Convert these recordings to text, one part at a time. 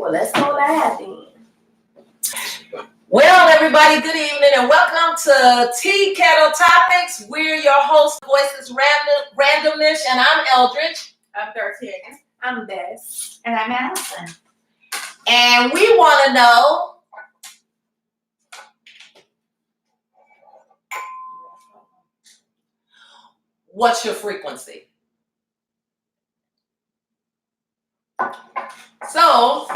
Well, let's go live then. Well, everybody, good evening and welcome to TeaKettle Topics. We're your host, V.O.I.C.E.S RandomISH, and I'm Eldridge. I'm Dartania. I'm Bes. And I'm Allison. And we want to know what's your frequency? So,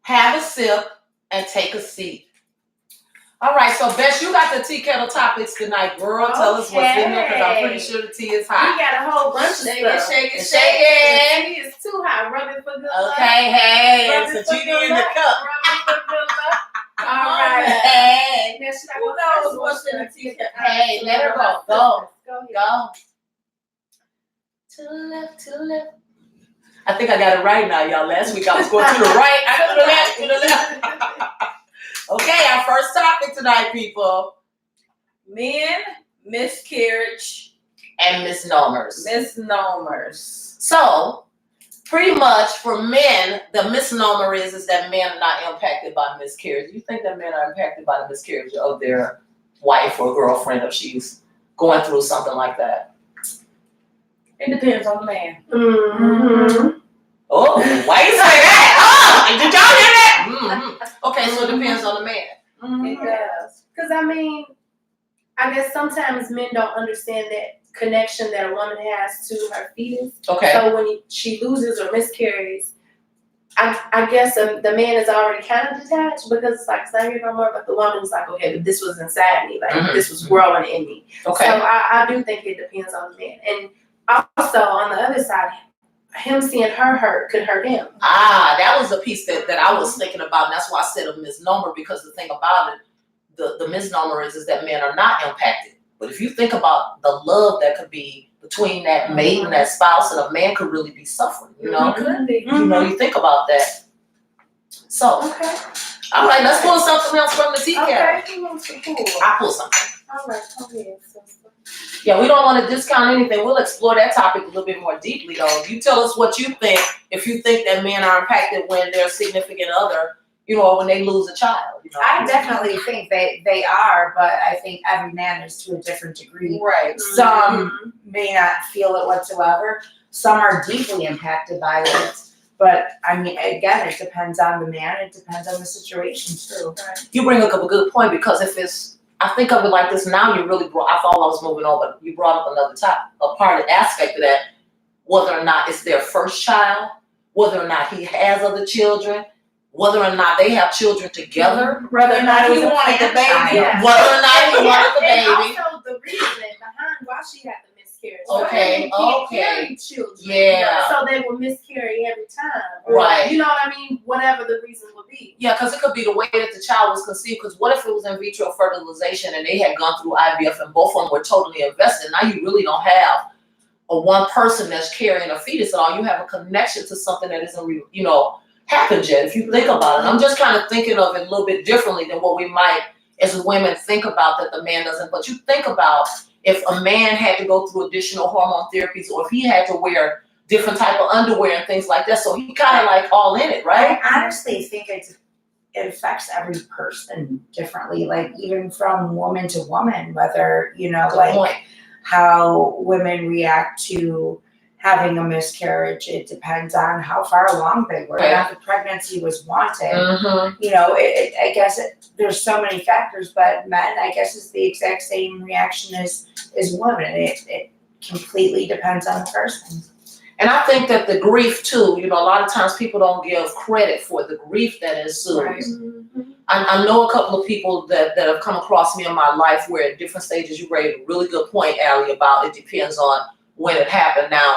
have a sip and take a seat. All right, so Bes, you got the TeaKettle Topics tonight, girl. Tell us what's in there, because I'm pretty sure the tea is hot. We got a whole bunch of stuff. Shake it. The tea is too hot. Rub it for good luck. Okay, hey, Rub it's it a for genie good in the luck. cup. Rub it for good luck. All right. Hey, Now, should I Who go knows first? what's in the tea? hey, let her go. Go. Go ahead. Go. To the left, to the left. I think I got it right now, y'all. Last week I was going to the right, to the left, to the left. Okay, our first topic tonight, people. Men, miscarriage, And misnomers. misnomers. So, pretty much for men, the misnomer is that men are not impacted by miscarriage. You think that men are impacted by the miscarriage of their wife or girlfriend if she's going through something like that? It depends on the man. Mm-hmm. Oh, why you say that? Oh, did y'all hear that? Mm-hmm. Okay, so it depends on the man. It does. Because, I mean, I guess sometimes men don't understand that connection that a woman has to her fetus. Okay. So when she loses or miscarries, I guess the man is already kind of detached because it's like, it's not here no more, but the woman's like, okay, but this was inside me. Like, this was growing in me. Okay. So I do think it depends on the man. And also, on the other side, him seeing her hurt could hurt him. That was the piece that I was thinking about, and that's why I said a misnomer, because the thing about it, the misnomer is that men are not impacted. But if you think about the love that could be between that mate and that spouse, and a man could really be suffering, you know? Could be. You know, you think about that. So, Okay. all right, let's pull something else from the TeaKettle. Okay, he wants to pull. I'll pull something. All right, go ahead, sister. Yeah, we don't want to discount anything. We'll explore that topic a little bit more deeply, though. You tell us what you think, if you think that men are impacted when their significant other, you know, or when they lose a child. You know? I definitely think they are, but I think every man is to a different degree. Right. Some may not feel it whatsoever. Some are deeply impacted by it. But I mean, again, it depends on the man. It depends on the situation too. You bring up a good point, because if it's, I think of it like this now, you really brought, I thought I was moving on, but you brought up another aspect of that, whether or not it's their first child, whether or not he has other children, whether or not they have children together, Whether or not he he wanted the baby. Yeah. whether or not he wanted the And baby. also the reasoning behind why she had the miscarriage. Okay, So they can't okay. carry children. Yeah. So they will miscarry every time. Or, Right. You know what I mean? Whatever the reason would be. Yeah, because it could be the way that the child was conceived. Because what if it was in vitro fertilization and they had gone through IVF and both of them were totally invested? Now you really don't have a one person that's carrying a fetus at all. You have a connection to something that isn't, you know, happened yet. If you think about it, I'm just kind of thinking of it a little bit differently than what we might, as women, think about that the man doesn't. But you think about if a man had to go through additional hormone therapies, or if he had to wear different type of underwear and things like that. So he kind of like all in it, right? I honestly think it affects every person differently, like even from woman to woman, whether, you know, Good like point. how women react to having a miscarriage. It depends on how far along they were, Right. and if the pregnancy was wanted. Mm-hmm. You know, I guess there's so many factors, but men, I guess, is the exact same reaction as women. It completely depends on the person. And I think that the grief too, you know, a lot of times people don't give credit for the grief that ensues. Right. I know a couple of people that have come across me in my life where at different stages, you raised a really good point, Allie, about it depends on when it happened. Now,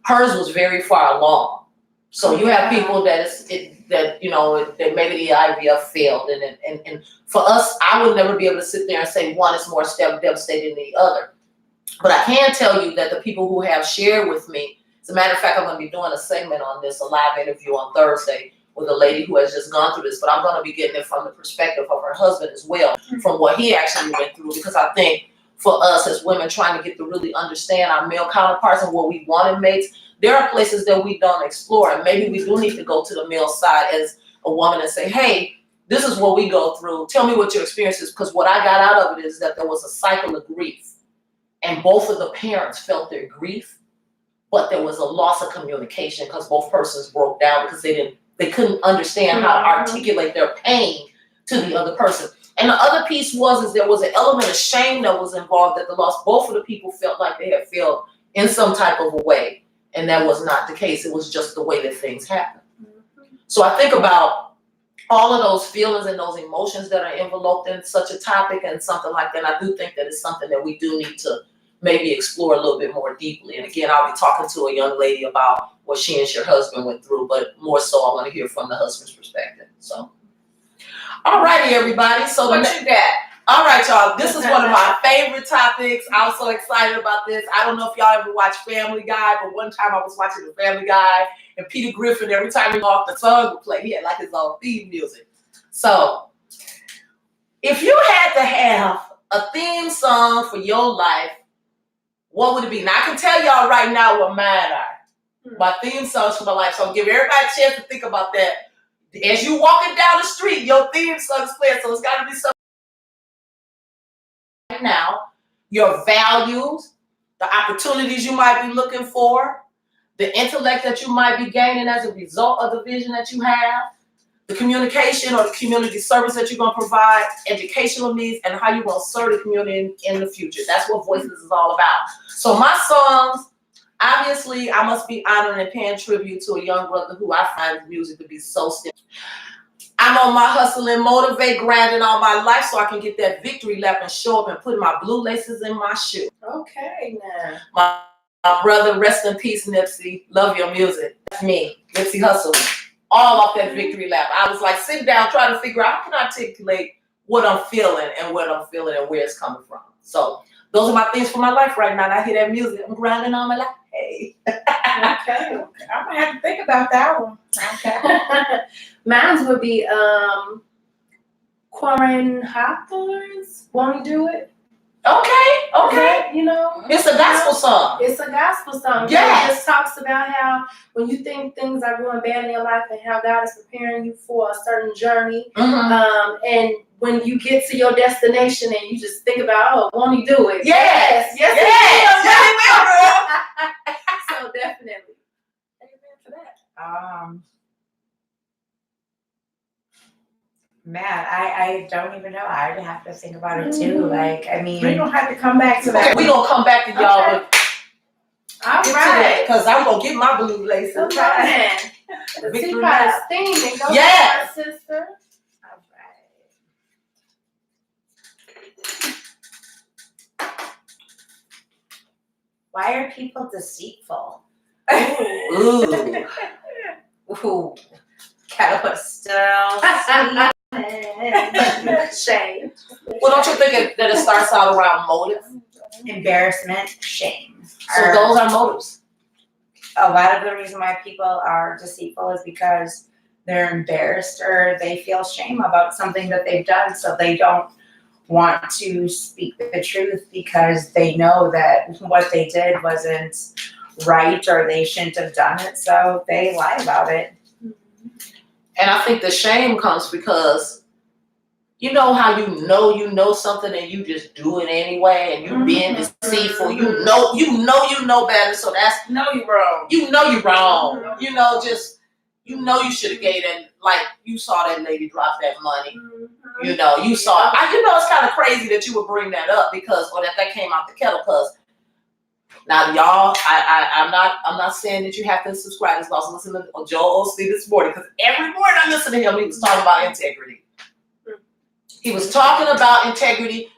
hers was very far along. So you have people that you know, that maybe the IVF failed. And for us, I would never be able to sit there and say one is more devastating than the other. But I can tell you that the people who have shared with me, as a matter of fact, I'm going to be doing a segment on this, a live interview on Thursday with a lady who has just gone through this, but I'm going to be getting it from the perspective of her husband as well, from what he actually went through, because I think for us as women trying to get to really understand our male counterparts and what we want in mates. There are places that we don't explore, and maybe we do need to go to the male side as a woman and say, hey, this is what we go through. Tell me what your experience is, because what I got out of it is that there was a cycle of grief, and both of the parents felt their grief, but there was a loss of communication because both persons broke down because they couldn't understand how to articulate their pain to the other person. And the other piece is there was an element of shame that was involved at the loss. Both of the people felt like they had failed in some type of a way, and that was not the case. It was just the way that things happen. So I think about all of those feelings and those emotions that are enveloped in such a topic and something like that. I do think that it's something that we do need to maybe explore a little bit more deeply. And again, I'll be talking to a young lady about what she and her husband went through, but more so I want to hear from the husband's perspective. So, all righty, everybody. So What you got? all right, y'all. This is one of my favorite topics. I'm so excited about this. I don't know if y'all ever watch Family Guy, but one time I was watching the Family Guy, and Peter Griffin, every time he walked, the song would play. He had like his own theme music. So, if you had to have a theme song for your life, what would it be? Now, I can tell y'all right now what mine are. My theme songs for my life. So, I'll give everybody a chance to think about that. As you walking down the street, your theme song is playing. So, it's got to be something right now. Your values, the opportunities you might be looking for, the intellect that you might be gaining as a result of the vision that you have, the communication or the community service that you're going to provide, educational needs, and how you're going to serve the community in the future. That's what Voices is all about. So my songs, obviously, I must be honoring and paying tribute to a young brother who I find music to be so simple. I'm on my hustle and motivate, grinding all my life so I can get that victory lap and show up and put my blue laces in my shoe. Okay, now. My brother, rest in peace, Nipsey. Love your music. That's me, Nipsey Hussle. All off that victory lap. I was like sitting down trying to figure out how can I articulate what I'm feeling and what I'm feeling and where it's coming from. So those are my things for my life right now. And I hear that music. I'm grinding on my life. Hey. Okay. I'm gonna have to think about that one. Okay. Mine would be Corin Hawthorne's "Won't You Do It." Okay. You know, It's a gospel song. it's a gospel song. Yes. It just talks about how when you think things are going bad in your life and how God is preparing you for a certain journey. And when you get to your destination and you just think about, oh, won't you do it? Yes. Yes. So definitely. Amen for that. Man, I don't even know. I'd have to think about it too. Like, I mean, We're gonna have to come back to Okay, that. we're going to come back to y'all. Okay. All right. Because I'm going to get my blue laces. So then, the Victory Teapot's theme, it goes Yes. to my sister. all right. Why are people deceitful? Ooh. Ooh, gotta put still. Shame. Well, don't you think that it starts out around motive? Embarrassment, shame. So those are motives. A lot of the reason why people are deceitful is because they're embarrassed or they feel shame about something that they've done, so they don't want to speak the truth because they know that what they did wasn't right or they shouldn't have done it, so they lie about it. And I think the shame comes because you know how you know something and you just do it anyway, and you being deceitful. You know better, so that's No, you're wrong. you know you're wrong. You know, just you should have gave that. Like you saw that lady drop that money. You know, you saw. It's kind of crazy that you would bring that up because, or that came out the kettle. Because now, y'all, I'm not saying that you have to subscribe. Just also listen to Joel Osteen this morning because every morning I listen to him. He was talking about integrity. He was talking about integrity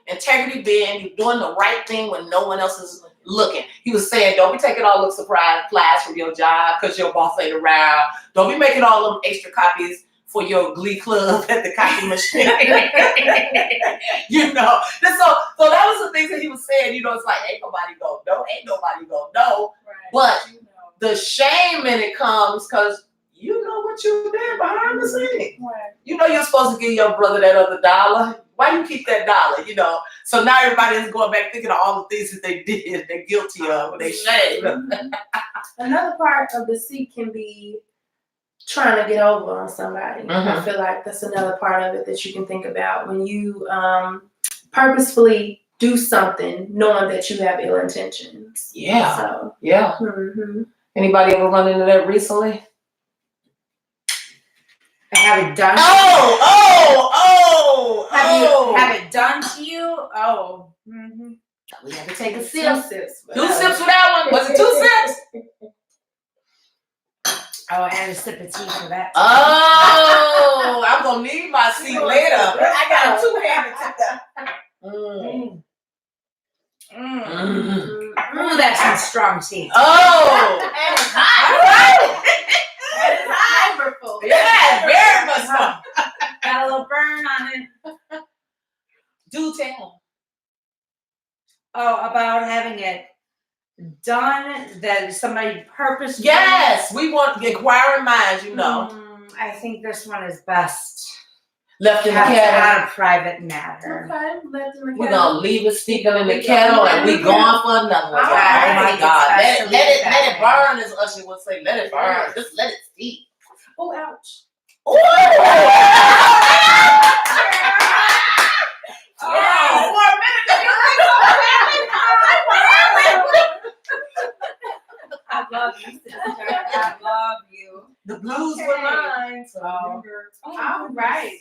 being you doing the right thing when no one else is looking. He was saying, don't be taking all the surprise flies from your job because your boss ain't around. Don't be making all them extra copies for your glee club at the copy machine. You know. And so that was the things that he was saying. You know, it's like, ain't nobody gonna know. Right. But the shame in it comes because you know what you did behind the scenes. What? You know you're supposed to give your brother that other $1. Why you keep that $1? You know. So now everybody is going back thinking of all the things that they did, they're guilty of, they shame. Another part of deceit can be trying to get over on somebody. I feel like that's another part of it that you can think about when you purposefully do something knowing that you have ill intentions. Yeah. So yeah. Anybody ever run into that recently? I haven't done. Have it done to you? Oh. We have to take a sip. 2 sips. 2 sips for that one. Was it 2 sips? Oh, and a sip of tea for that. Oh, I'm gonna need my seat later. I got a 2-handed tip. Ooh, that's some strong tea. Oh, And it's hot. And it's flavorful. yeah, very much so. Got a little burn on it. Do tell. Oh, about having it done that somebody purposely. Yes, we want inquiring minds, you know. I think this one is best Left in the kept kettle. out of private matter. Okay, left in the We're kettle. gonna leave it steeping in the kettle and we going for another one. All Oh my right. God. Let Especially it that burn, as Usher would say. Let it burn. Just let it steep. Oh, ouch. Ooh. Oh, for a minute. I love you, sister. I love you. The blues Okay. were mine. So All right.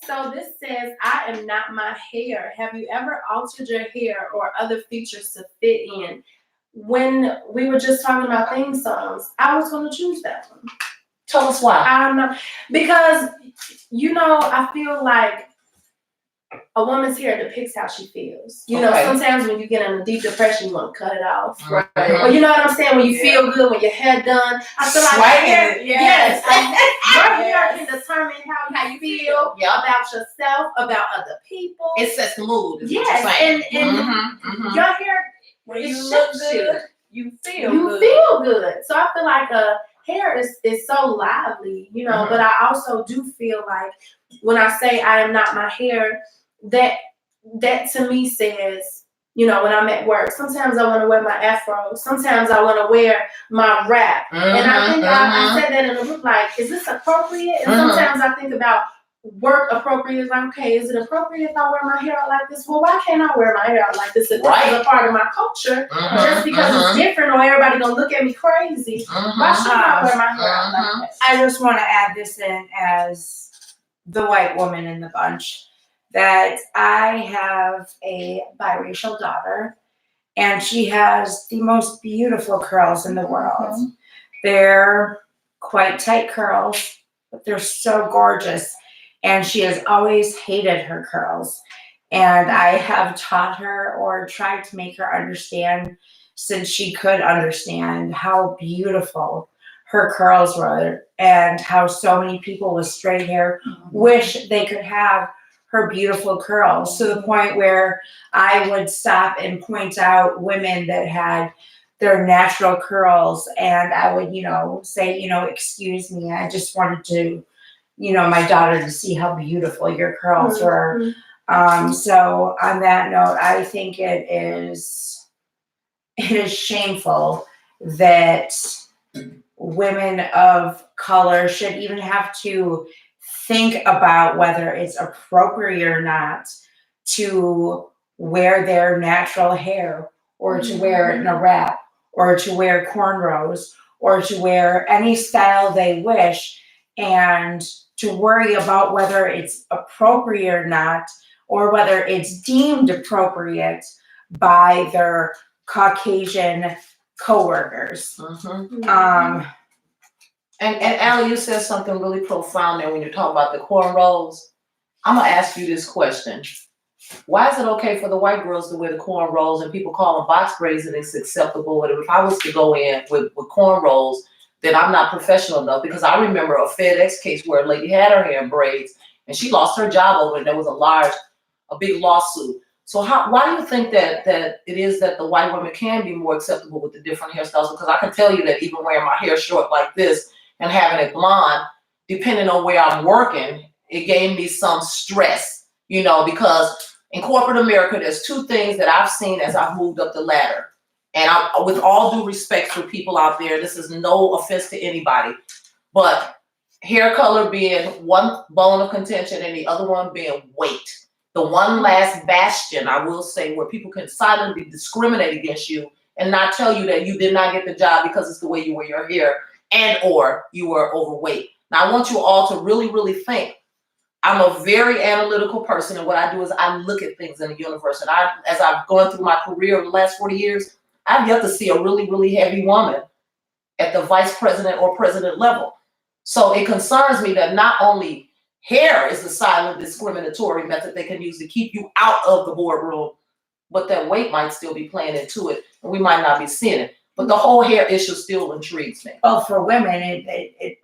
So this says, I am not my hair. Have you ever altered your hair or other features to fit in? When we were just talking about theme songs, I was going to choose that one. tell us why. I don't know. Because, you know, I feel like a woman's hair depicts how she feels. You know, Okay. sometimes when you get in a deep depression, you want to cut it off. Right. But you know what I'm saying? When you feel good, when your hair done, I feel like Swagging it. yes, your hair Yes. can determine how you feel Yep. about yourself, about other people. It sets the mood. Is yes, what you're saying. and your hair, When it you look shifts you. good, you feel You good. feel good. So I feel like hair is so lively, you know, but I also do feel like when I say I am not my hair, that to me says, you know, when I'm at work, sometimes I want to wear my afro, sometimes I want to wear my wrap. And I think I said that in the group, like, is this appropriate? And sometimes I think about work appropriate, like, okay, is it appropriate if I wear my hair out like this? Well, why can't I wear my hair out like this? If this is a part of my culture, just because it's different or everybody gonna look at me crazy, why should I wear my hair out like that? I just want to add this in as the white woman in the bunch, that I have a biracial daughter, and she has the most beautiful curls in the world. They're quite tight curls, but they're so gorgeous. And she has always hated her curls. And I have taught her or tried to make her understand, since she could understand, how beautiful her curls were and how so many people with straight hair wish they could have her beautiful curls, to the point where I would stop and point out women that had their natural curls, and I would, you know, say, you know, excuse me, I just wanted to, you know, my daughter to see how beautiful your curls were. So on that note, I think it is shameful that women of color should even have to think about whether it's appropriate or not to wear their natural hair, or to wear it in a wrap, or to wear cornrows, or to wear any style they wish, and to worry about whether it's appropriate or not, or whether it's deemed appropriate by their Caucasian coworkers. And Allie, you said something really profound there when you're talking about the cornrows. I'm gonna ask you this question. Why is it okay for the white girls to wear the cornrows and people call them box braids and it's acceptable? But if I was to go in with cornrows, then I'm not professional enough, because I remember a FedEx case where a lady had her hair in braids and she lost her job over it. There was a big lawsuit. So why do you think that it is that the white women can be more acceptable with the different hairstyles? Because I can tell you that even wearing my hair short like this and having it blonde, depending on where I'm working, it gave me some stress, you know, because in corporate America, there's two things that I've seen as I've moved up the ladder. And with all due respect for people out there, this is no offense to anybody, but hair color being one bone of contention and the other one being weight. The one last bastion, I will say, where people can silently discriminate against you and not tell you that you did not get the job because it's the way you wear your hair and or you were overweight. Now, I want you all to really, really think. I'm a very analytical person, and what I do is I look at things in the universe. And as I've gone through my career over the last 40 years, I've yet to see a really, really heavy woman at the vice president or president level. So it concerns me that not only hair is the silent discriminatory method they can use to keep you out of the boardroom, but that weight might still be playing into it, and we might not be seeing it. But the whole hair issue still intrigues me. Oh, for women, it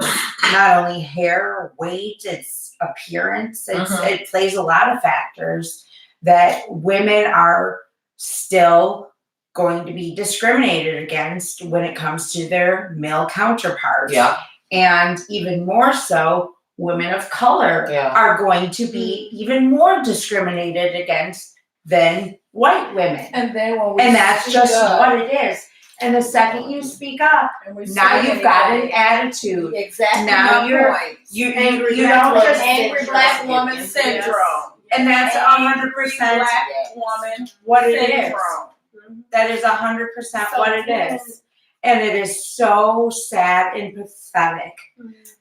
not only hair, weight, it's appearance. It plays a lot of factors that women are still going to be discriminated against when it comes to their male counterparts. Yeah. And even more so, women of color are going to be even more discriminated against than white women. And then and that's just what it is. And the second you speak up, now you've got an attitude. Exactly. Now you don't just angry black woman syndrome. And that's 100% black woman what it syndrome. is. That is 100% what it is. And it is so sad and pathetic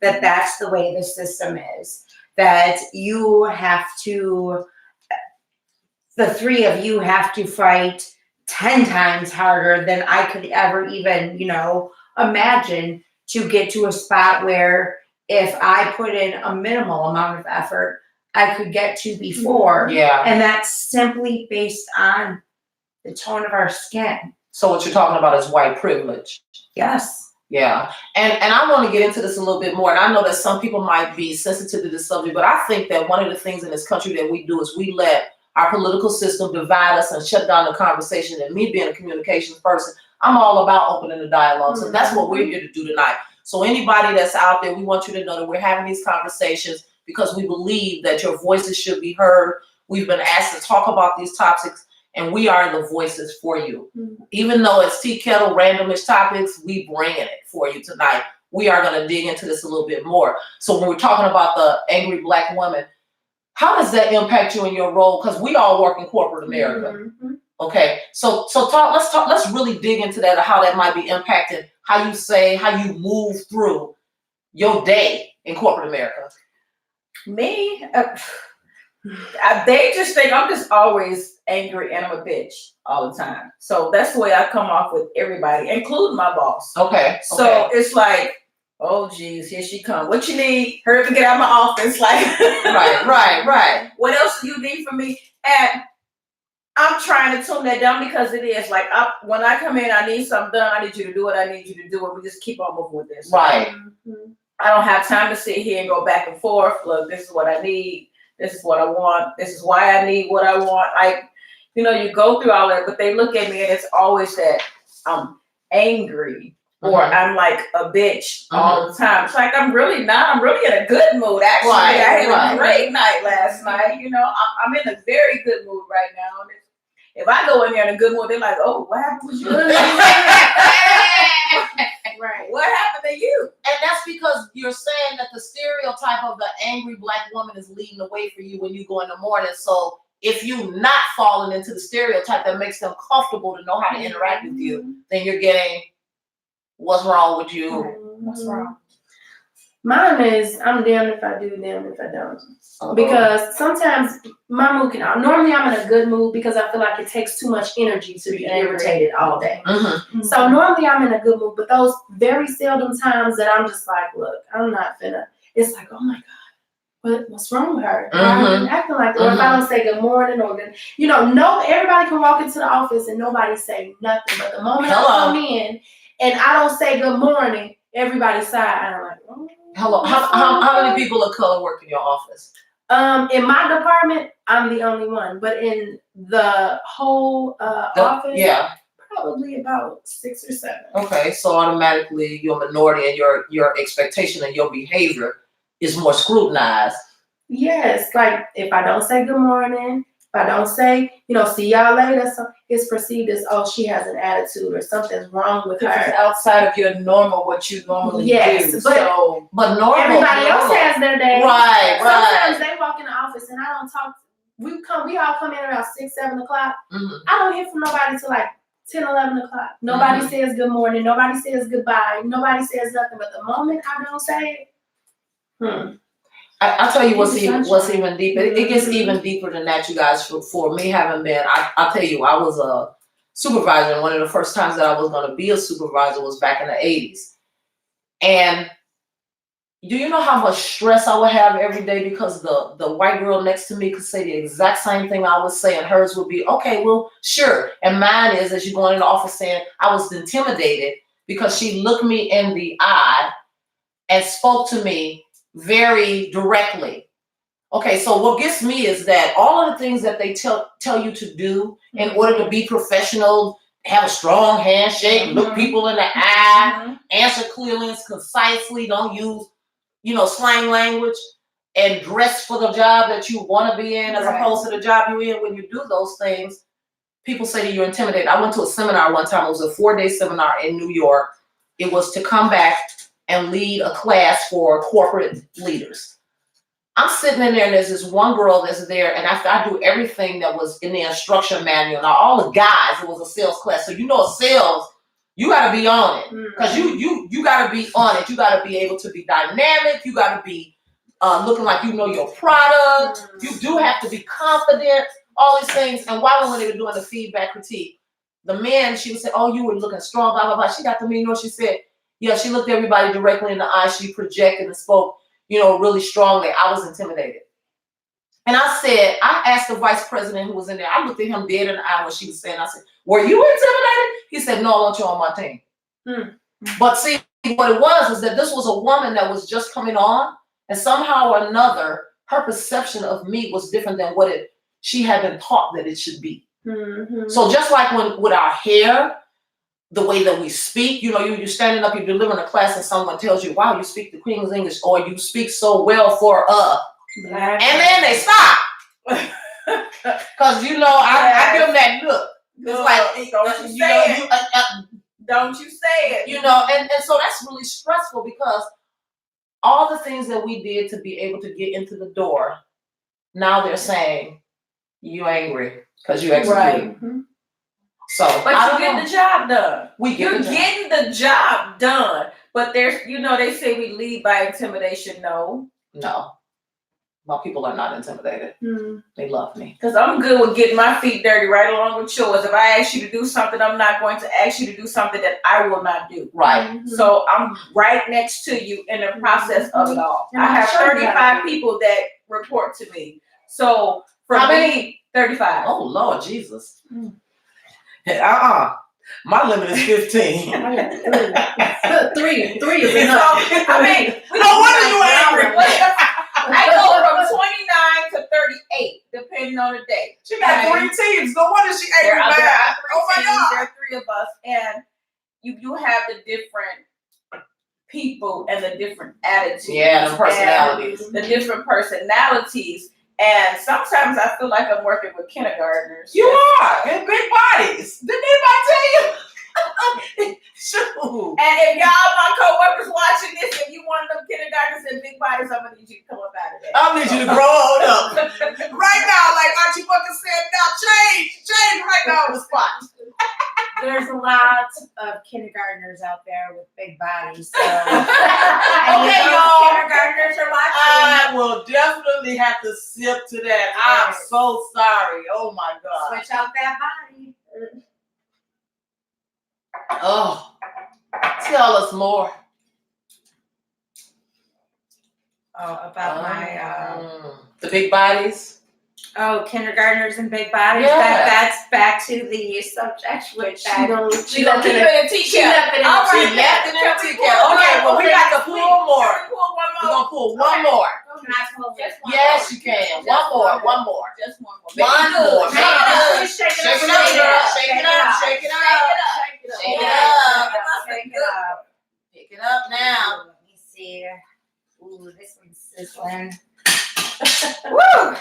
that that's the way the system is. That you have to, the three of you have to fight 10 times harder than I could ever even, imagine to get to a spot where if I put in a minimal amount of effort, I could get to before. Yeah. And that's simply based on the tone of our skin. So what you're talking about is white privilege. Yes. Yeah. And I want to get into this a little bit more. And I know that some people might be sensitive to this subject, but I think that one of the things in this country that we do is we let our political system divide us and shut down the conversation. And me being a communications person, I'm all about opening the dialogue. So that's what we're here to do tonight. So anybody that's out there, we want you to know that we're having these conversations because we believe that your voices should be heard. We've been asked to talk about these topics, and we are the voices for you. Even though it's TeaKettle Randomish Topics, we bringing it for you tonight. We are going to dig into this a little bit more. So when we're talking about the angry black woman, how does that impact you in your role? Because we all work in corporate America. Okay, so let's really dig into that, how that might be impacting how you move through your day in corporate America. Me, they just think I'm just always angry and I'm a bitch all the time. So that's the way I come off with everybody, including my boss. Okay. So it's like, oh geez, here she comes. What you need? Hurry up and get out of my office. Like, right. What else do you need from me? And I'm trying to tune that down because it is like, when I come in, I need something done. I need you to do what I need you to do, and we just keep on moving with this. Right. I don't have time to sit here and go back and forth. Look, this is what I need. This is what I want. This is why I need what I want. You go through all that, but they look at me and it's always that I'm angry or I'm like a bitch all the time. It's like, I'm really not. I'm really in a good mood. Actually, I had a great night last night. I'm in a very good mood right now. And if I go in there in a good mood, they're like, oh, what happened with you? Right. What happened to you? And that's because you're saying that the stereotype of the angry black woman is leading the way for you when you go in the morning. So if you're not falling into the stereotype that makes them comfortable to know how to interact with you, then you're getting what's wrong with you. What's wrong? Mine is I'm damned if I do, damned if I don't. Because sometimes my mood normally I'm in a good mood because I feel like it takes too much energy to be irritated all day. So normally I'm in a good mood, but those very seldom times that I'm just like, look, I'm not finna, it's like, oh my God, what's wrong with her? Why are you acting like that? Or if I don't say good morning or good, everybody can walk into the office and nobody say nothing. But the moment I come in and I don't say good morning, everybody side, I'm like, oh. Hello. How many people of color work in your office? In my department, I'm the only one. But in the whole office, probably about 6 or 7. Okay, so automatically you're a minority and your expectation and your behavior is more scrutinized. Yes, like if I don't say good morning, if I don't say, see y'all later, so it's perceived as, oh, she has an attitude or something's wrong with This is her. outside of your normal, what you normally Yes, do. But normal. Everybody else has their day. Right, Sometimes they walk in the office and I don't talk. We all come in around 6, 7 o'clock. Mm-hmm. I don't hear from nobody till like 10, 11 o'clock. Nobody says good morning. Nobody says goodbye. Nobody says nothing. But the moment I don't say it, I'll tell you what's Sunshine. even deeper. It gets even deeper than that, you guys. For me having been, I'll tell you, I was a supervisor, and one of the first times that I was going to be a supervisor was back in the 80s. And do you know how much stress I would have every day because the white girl next to me could say the exact same thing I would say, and hers would be, okay, well, sure. And mine is, as you go in the office saying, I was intimidated because she looked me in the eye and spoke to me very directly. Okay, so what gets me is that all of the things that they tell you to do in order to be professional, have a strong handshake, look people in the eye, answer clearly and concisely, don't use, slang language, and dress for the job that you want to be in as opposed to the job you're in. When you do those things, people say that you're intimidated. I went to a seminar one time. It was a 4-day seminar in New York. It was to come back and lead a class for corporate leaders. I'm sitting in there and there's this one girl that's there, and after I do everything that was in the instruction manual, now all the guys, it was a sales class. So sales, you gotta be on it. Because you gotta be on it. You gotta be able to be dynamic, you gotta be looking like you know your product, you do have to be confident, all these things. And when they were doing the feedback critique, the man, she would say, oh, you were looking strong, blah, blah, blah. She got to me, she said, yeah, she looked everybody directly in the eye. She projected and spoke, really strongly. I was intimidated. And I asked the vice president who was in there, I looked at him dead in the eye when she was saying, I said, were you intimidated? He said, no, I want you on my team. But see, what it was is that this was a woman that was just coming on, and somehow or another, her perception of me was different than what she had been taught that it should be. So just like with our hair, the way that we speak, you're standing up, you're delivering a class, and someone tells you, wow, you speak the Queen's English, or you speak so well for and then they stop. Because, I give them that look. It's like, don't you say it. Don't you say it. And so that's really stressful because all the things that we did to be able to get into the door, now they're saying, you angry because you executed. Right. So, but you get the job done. You're getting the job done. But there's, they say we lead by intimidation. No. My people are not intimidated. They love me. Because I'm good with getting my feet dirty right along with yours. If I ask you to do something, I'm not going to ask you to do something that I will not do. Right. So I'm right next to you in the process of it all. I have 35 people that report to me. So for how me, many? 35. Oh, Lord Jesus. My limit is 15. 3 is enough. No wonder you angry. I go from 29 to 38, depending on the day. She got 3 teams. No wonder she angry. Oh my God. There are 3 of us, and you have the different people and the different attitudes. Yeah, the personalities. The different personalities. And sometimes I feel like I'm working with kindergartners. You are in big bodies. Didn't anybody tell you? Shoot. And if y'all, my coworkers watching this, if you one of them kindergartners and big bodies, I'm gonna need you to come up out of that. I need you to grow on up right now, like Archie Bunker said. Now change right now on the spot. There's a lot of kindergartners out there with big bodies. So okay, y'all. Kindergartners are watching. I will definitely have to sip to that. I'm so sorry. Oh my God. Switch out that body. Oh, tell us more. Oh, about my the big bodies. Kindergartners and big bodies. Yeah. That's back to the subject, which She don't She gonna keep it in TeaKettle. All right, She left it in TeaKettle. Okay, well, we got to pull more. We're going to pull one more. Can I pull Just one Yes, more. you can. Just One more. Just one more. One more. Shake it up, girl. Shake it up, girl. Shake it up. Shake it up. this one. Woo! See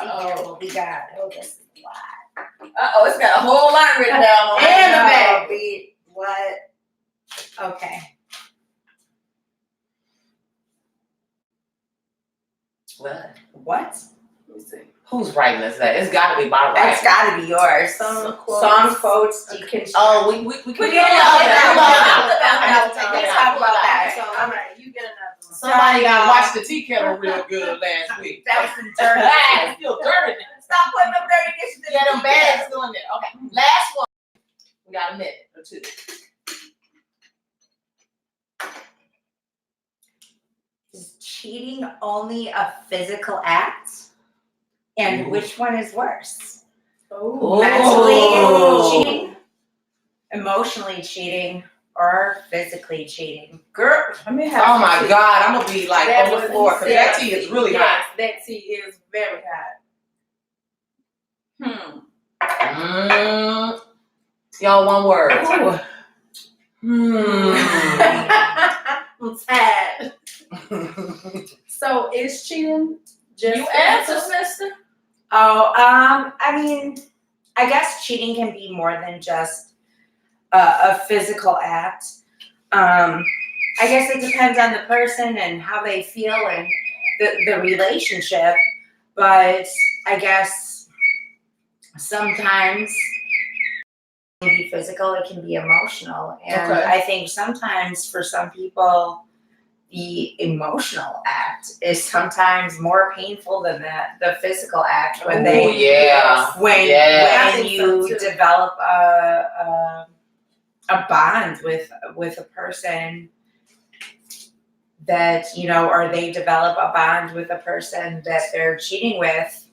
here Uh-oh. what we got. Oh, this is a lot. Uh-oh, it's got a whole lot written down on it. And the back. What? Okay. What? What? Let me see. Who's writing this? That it's got to be my That's writing. gotta be yours. Song Song quotes, deconstruct. Oh, we We can can get Let's talk about that. So, all right, you get another one. Somebody got watched the TeaKettle real good last week. That was some dirty. It's still dirty. Stop putting them dirty dishes in Yeah, the them tea kettle. bags still in there. Okay, last one. We got a minute or two. Is cheating only a physical act? And which one is worse? Oh. Mentally cheating, emotionally cheating, or physically cheating? Girl, let me have Oh my God, I'm gonna be like on the was- floor because that tea is really hot. Yes, that tea is very hot. Y'all, one word. I'm tired. So is cheating just You answer, sister. Oh, I mean, I guess cheating can be more than just a physical act. I guess it depends on the person and how they feel and the relationship. But I guess sometimes it can be physical, it can be emotional. And Okay. I think sometimes for some people, the emotional act is sometimes more painful than the physical act when Oh yeah. when Yeah. I when think you so, too. develop a bond with a person that or they develop a bond with a person that they're cheating with.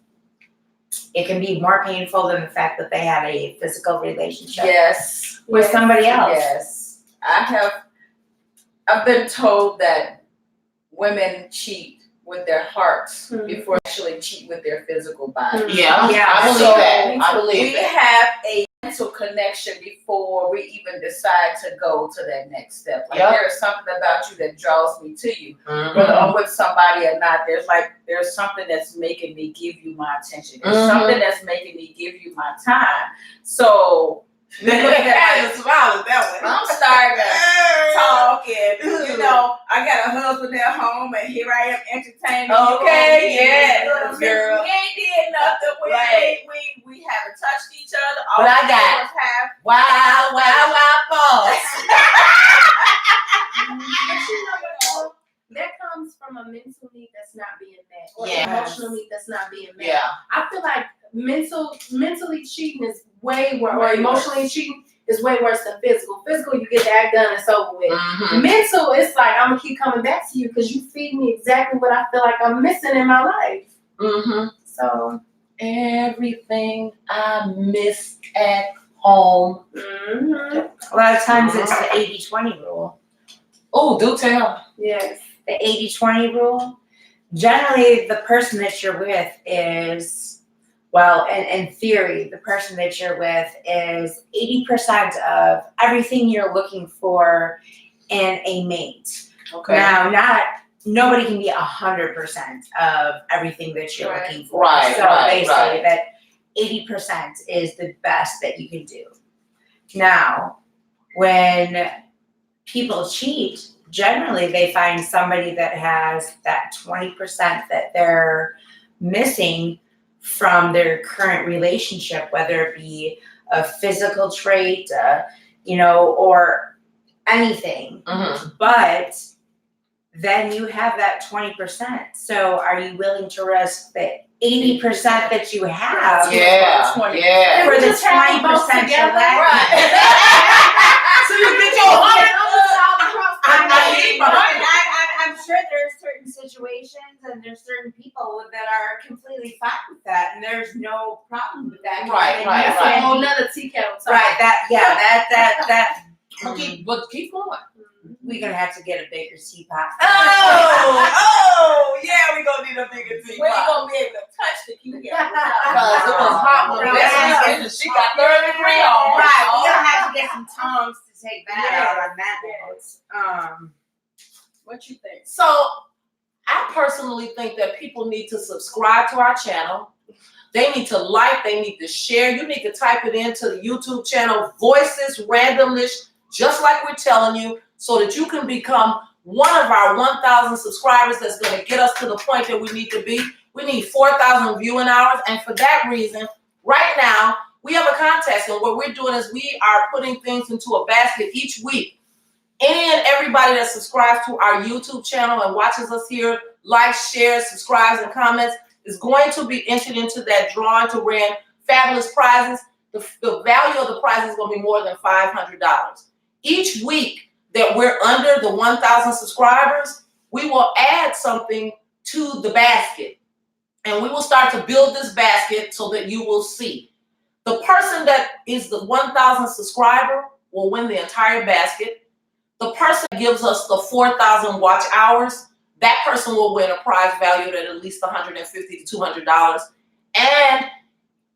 It can be more painful than the fact that they had a physical relationship Yes. with somebody else. Yes. I've been told that women cheat with their hearts before they actually cheat with their physical body. Yeah, Yeah, I believe so that. I believe We that. have a mental connection before we even decide to go to that next step. Like Yep. there is something about you that draws me to you. Mhm. Whether I'm with somebody or not, there's something that's making me give you my attention. There's Mhm. something that's making me give you my time. So I'm starting to talk and I got a husband at home and here I am entertaining you. Okay, You know yes, what I mean? girl. We ain't did nothing. We haven't touched each other. But I we got- did was have Wow, pause. But you know what? That comes from a mental need that's not being met, or Yes. emotional need that's not being met. Yeah. I feel like mentally cheating is way worse, or Way emotionally cheating is way worse than physical. Physical, you get the act done, it's over with. Mhm. Mental, it's like I'm gonna keep coming back to you because you feed me exactly what I feel like I'm missing in my life. Mhm. So, Everything I miss at home. mhm. A lot of times it's the 80-20 rule. Oh, do tell. Yes. The 80-20 rule. Generally, the person that you're with is, well, in theory, the person that you're with is 80% of everything you're looking for in a mate. Okay. Now, nobody can be 100% of everything that you're Right. looking for. Right, So right, they say right. that 80% is the best that you can do. Now, when people cheat, generally they find somebody that has that 20% that they're missing from their current relationship, whether it be a physical trait, or anything. Mhm. But then you have that 20%. So are you willing to risk the 80% that you have Yeah. Yeah. for the Just have them both 20% you're together. lacking? So you get your 100. I'm sure there's certain situations and there's certain people that are completely fine with that, and there's no problem with that. Right, right, That's right. a whole nother TeaKettle talk. Right. That. But keep going. We're gonna have to get a bigger teapot. Oh, yeah, we gonna need a bigger teapot. we ain't gonna be able to touch the key here. Because it was hot when No, she got 30 degree on. Right, we're gonna have to get some tongs to take that out on that note. What you think? So I personally think that people need to subscribe to our channel. They need to like, they need to share. You need to type it into the YouTube channel, V.O.I.C.E.S RandomISH, just like we're telling you, so that you can become one of our 1,000 subscribers that's going to get us to the point that we need to be. We need 4,000 viewing hours, and for that reason, right now, we have a contest, and what we're doing is we are putting things into a basket each week. Any and everybody that subscribes to our YouTube channel and watches us here, likes, shares, subscribes, and comments, is going to be entered into that drawing to win fabulous prizes. The value of the prize is going to be more than $500. Each week that we're under the 1,000 subscribers, we will add something to the basket. And we will start to build this basket so that you will see. The person that is the 1,000 subscriber will win the entire basket. The person that gives us the 4,000 watch hours, that person will win a prize valued at least $150 to $200. And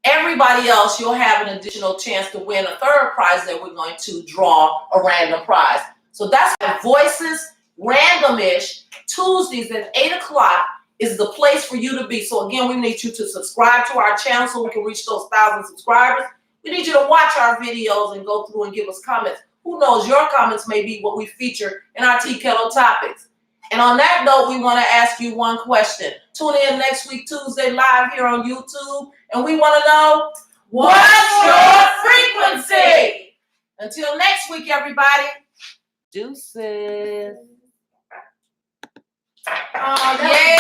everybody else, you'll have an additional chance to win a third prize that we're going to draw a random prize. So that's why V.O.I.C.E.S RandomISH Tuesdays at 8 o'clock is the place for you to be. So again, we need you to subscribe to our channel so we can reach those 1,000 subscribers. We need you to watch our videos and go through and give us comments. Who knows, your comments may be what we feature in our TeaKettle topics. And on that note, we want to ask you one question. Tune in next week, Tuesday, live here on YouTube. And we want to know, what's your frequency? Until next week, everybody. Deuces. Oh, Yay!